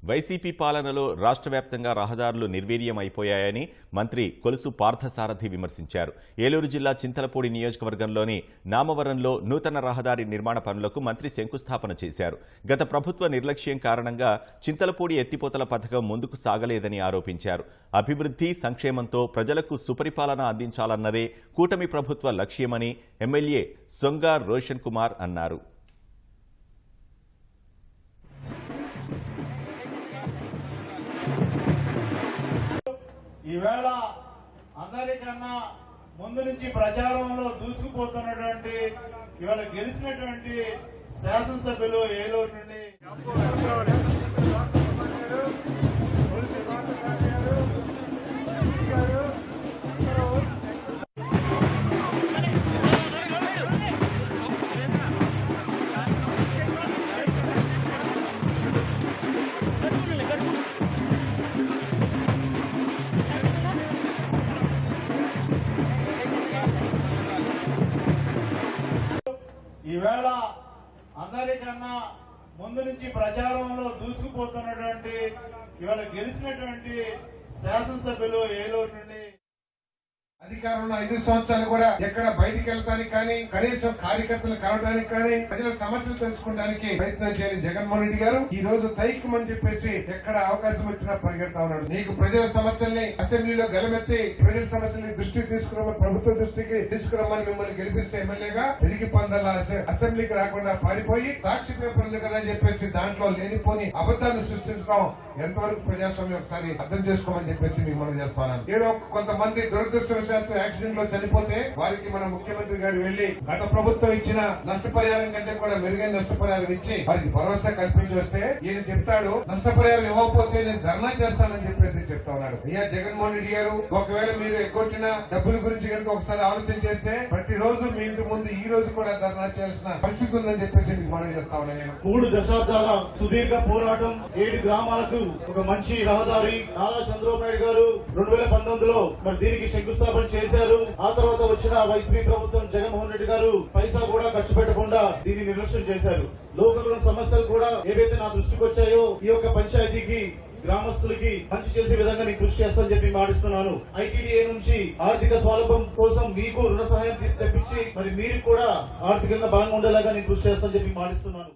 YCP పాలనలో రాష్ట్ర వ్యాప్తంగా రహదారులు నిర్వీర్యం అయిపోయాయని మంత్రి కొలుసు పార్థసారథి విమర్శించారు. ఏలూరు జిల్లా చింతలపూడి నియోజకవర్గంలోని నామవరంలో నూతన రహదారి నిర్మాణ పనులకు మంత్రి శంకుస్థాపన చేశారు. గత ప్రభుత్వ నిర్లక్ష్యం కారణంగా చింతలపూడి ఎత్తిపోతల పథకం ముందుకు సాగలేదని ఆరోపించారు. అభివృద్ధి, సంక్షేమంతో ప్రజలకు సుపరిపాలన అందించాలన్నదే కూటమి ప్రభుత్వ లక్ష్యమని ఎమ్మెల్యే సొంగ రోషన్ కుమార్ అన్నారు. ఈవేళ అందరికన్నా ముందు నుంచి ప్రచారంలో దూసుకుపోతున్నటువంటి ఇవాళ గెలిచినటువంటి శాసనసభ్యులు ఏలూరు నుండి ఈవేళ అందరికన్నా ముందు నుంచి ప్రచారంలో దూసుకుపోతున్నటువంటి ఇవాళ గెలిచినటువంటి శాసనసభ్యులు ఏలూరు నుండి అధికారంలో 5 సంవత్సరాలు కూడా ఎక్కడ బయటికి వెళ్ళడానికి కానీ కనీసం కార్యకర్తలు కలవడానికి కానీ ప్రజల సమస్యలు తెలుసుకోవడానికి ప్రయత్నం చేయని జగన్మోహన్ రెడ్డి గారు ఈ రోజు తైకమని చెప్పేసి ఎక్కడ అవకాశం వచ్చినా పరిగెడతా ఉన్నాడు. నీకు ప్రజల సమస్యల్ని అసెంబ్లీలో గెలమెత్తి ప్రజల సమస్యల్ని దృష్టికి తీసుకురమ్మని, ప్రభుత్వ దృష్టికి తీసుకురమ్మని మిమ్మల్ని గెలిపిస్తే ఎమ్మెల్యేగా తిరిగి పొందాల అసెంబ్లీకి రాకుండా పారిపోయి సాక్షి పేపర్లు కదా అని చెప్పేసి దాంట్లో లేనిపోని అబద్దాన్ని సృష్టించడం ఎంతవరకు ప్రజాస్వామ్యం ఒకసారి అర్థం చేసుకోమని చెప్పేసి మీకు మనం చేస్తున్నాను. ఏదో కొంతమంది దురదృష్టవశాత్తు యాక్సిడెంట్ లో చనిపోతే వారికి మన ముఖ్యమంత్రి గారు వెళ్లి గత ప్రభుత్వం ఇచ్చిన నష్టపరిహారం కంటే కూడా మెరుగైన నష్టపరిహారం ఇచ్చి వారికి భరోసా కల్పించి వస్తే ఈయన చెప్తాడు నష్టపరిహారం ఇవ్వకపోతే నేను ధర్నా చేస్తానని చెప్పేసి చెప్తా ఉన్నాడు. అయ్యా జగన్మోహన్ రెడ్డి గారు, ఒకవేళ మీరు ఎగ్గొట్టిన డబ్బుల గురించి కనుక ఒకసారి ఆలోచన చేస్తే ప్రతిరోజు మీ ఇంటి ముందు ఈ రోజు కూడా ధర్నా చేయాల్సిన పరిస్థితి ఉందని చెప్పేసి మీకు మనం చేస్తా ఉన్నాను. నేను 3 దశాబ్దాల సుదీర్ఘ పోరాటం, 7 గ్రామాలకు ఒక మంచి రహదారి నారా చంద్రబాబు నాయుడు గారు 2019లో మరి దీనికి శంకుస్థాపన చేశారు. ఆ తర్వాత వచ్చిన వైసీపీ ప్రభుత్వం జగన్మోహన్ రెడ్డి గారు పైసా కూడా ఖర్చు పెట్టకుండా దీన్ని నిర్లక్ష్యం చేశారు. లోకల్ సమస్యలు కూడా ఏవైతే నా దృష్టికి వచ్చాయో ఈ యొక్క పంచాయతీకి గ్రామస్తులకి మంచి చేసే విధంగా నేను కృషి చేస్తానని చెప్పి మాటిస్తున్నాను. ఐటీడీఏ నుంచి ఆర్థిక స్వావలంబం కోసం మీకు రుణ సహాయం తెప్పించి మరి మీరు కూడా ఆర్థికంగా బలంగా ఉండేలాగా నేను కృషి చేస్తానని చెప్పి మాటిస్తున్నాను.